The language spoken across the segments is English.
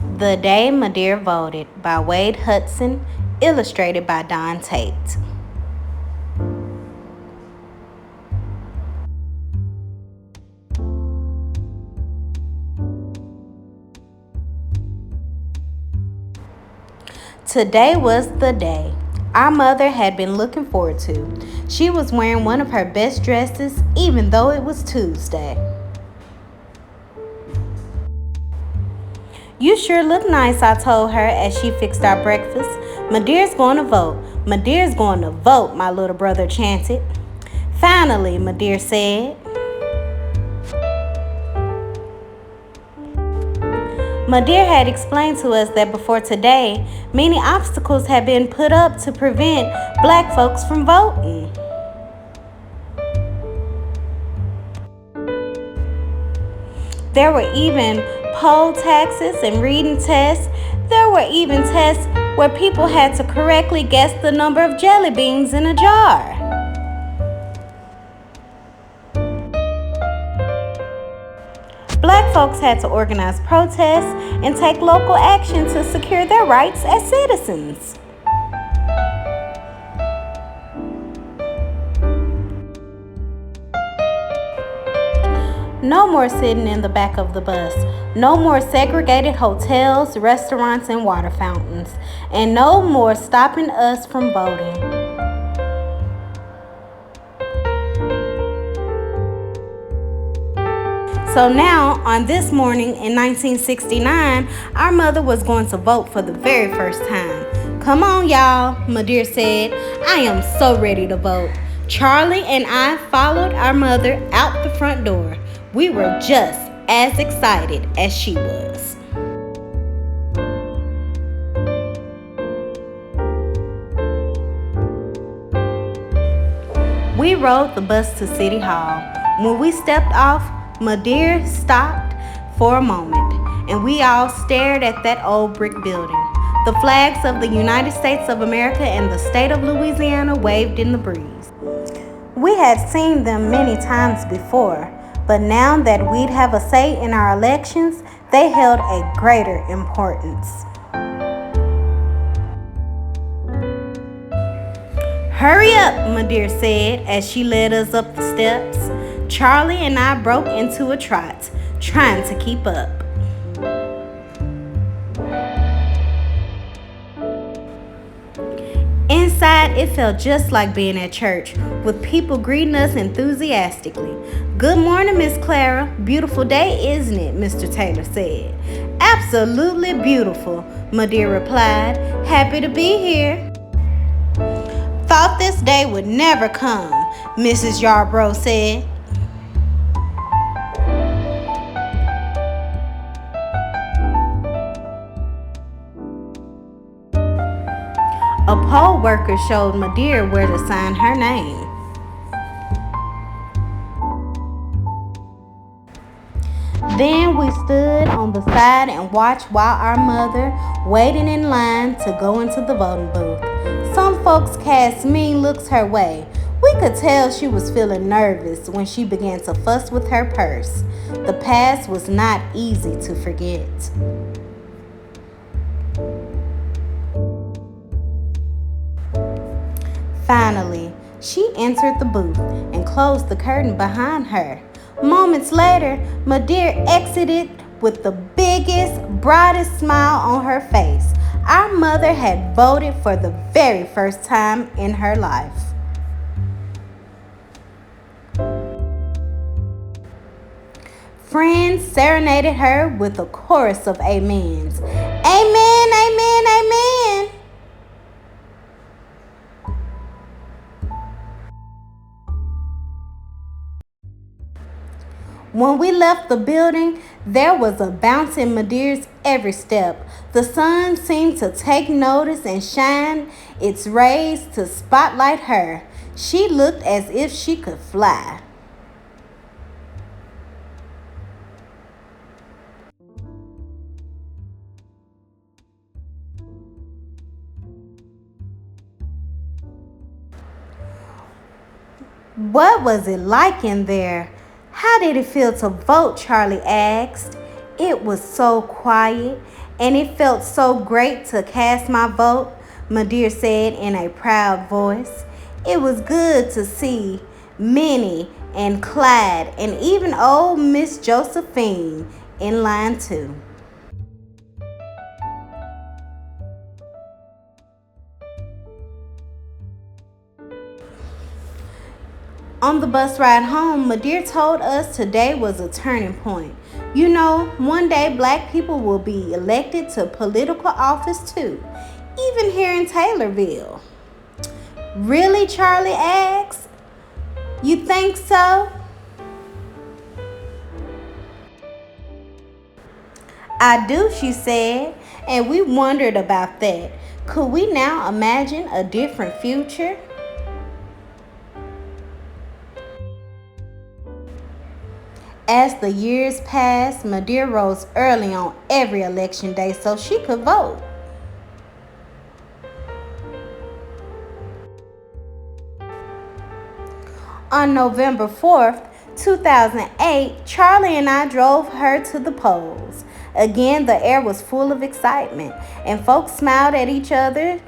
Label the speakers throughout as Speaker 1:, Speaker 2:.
Speaker 1: The Day Madear Voted by Wade Hudson, illustrated by Don Tate. Today was the day our mother had been looking forward to. She was wearing one of her best dresses, even though it was Tuesday. "You sure look nice," I told her as she fixed our breakfast. "Madear's going to vote. Madear's going to vote," my little brother chanted. "Finally," Madear said. Madear had explained to us that before today, many obstacles had been put up to prevent black folks from voting. There were even poll taxes and reading tests. There were even tests where people had to correctly guess the number of jelly beans in a jar. Black folks had to organize protests and take local action to secure their rights as citizens. No more sitting in the back of the bus. No more segregated hotels, restaurants, and water fountains. And no more stopping us from voting. So now, on this morning in 1969, our mother was going to vote for the very first time. "Come on, y'all," Madear said. "I am so ready to vote." Charlie and I followed our mother out the front door. We were just as excited as she was. We rode the bus to City Hall. When we stepped off, Madear stopped for a moment, and we all stared at that old brick building. The flags of the United States of America and the state of Louisiana waved in the breeze. We had seen them many times before, but now that we'd have a say in our elections, they held a greater importance. "Hurry up," Madear said as she led us up the steps. Charlie and I broke into a trot, trying to keep up. Inside, it felt just like being at church, with people greeting us enthusiastically. "Good morning, Miss Clara. Beautiful day, isn't it?" Mr. Taylor said. "Absolutely beautiful," Madear replied. "Happy to be here." "Thought this day would never come," Mrs. Yarbrough said. A poll worker showed Madear where to sign her name. Then we stood on the side and watched while our mother waited in line to go into the voting booth. Some folks cast mean looks her way. We could tell she was feeling nervous when she began to fuss with her purse. The past was not easy to forget. Finally, she entered the booth and closed the curtain behind her. Moments later, Madear exited with the biggest, brightest smile on her face. Our mother had voted for the very first time in her life. Friends serenaded her with a chorus of amens. "Amen, amen, amen." When we left the building, there was a bounce in Madear's every step. The sun seemed to take notice and shine its rays to spotlight her. She looked as if she could fly. "What was it like in there? How did it feel to vote?" Charlie asked. "It was so quiet And it felt so great to cast my vote, Madear said in a proud voice. It was good to see Minnie and Clyde and even old Miss Josephine in line too. On the bus ride home, Madear told us today was a turning point. You know, one day black people will be elected to political office too, even here in Taylorville. Really, Charlie asked. You think so? I do, she said, and we wondered about that. Could we now imagine a different future? As the years passed, Madear rose early on every election day so she could vote. On November 4th, 2008, Charlie and I drove her to the polls. Again, the air was full of excitement, and folks smiled at each other,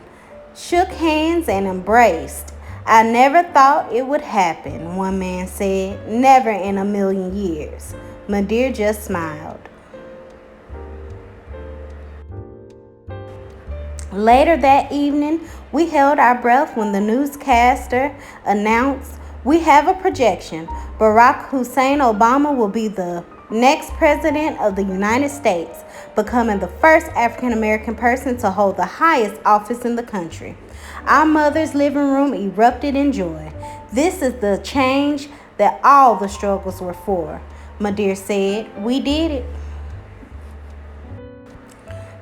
Speaker 1: shook hands, and embraced. I never thought it would happen, one man said. Never in a million years. Madear just smiled. Later that evening, we held our breath when the newscaster announced, "We have a projection. Barack Hussein Obama will be the next president of the United States, becoming the first African American person to hold the highest office in the country." Our mother's living room erupted in joy. This is the change that all the struggles were for, Madear said. We did it.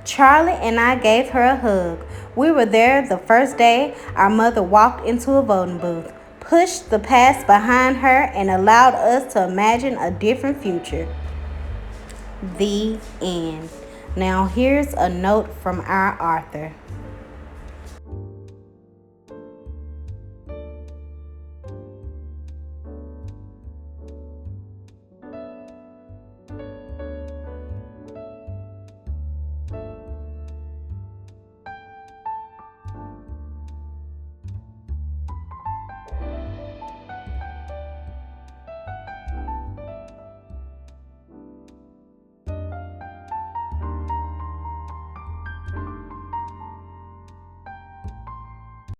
Speaker 1: Charlie and I gave her a hug. We were there the first day our mother walked into a voting booth, pushed the past behind her, and allowed us to imagine a different future. The end. Now here's a note from our author.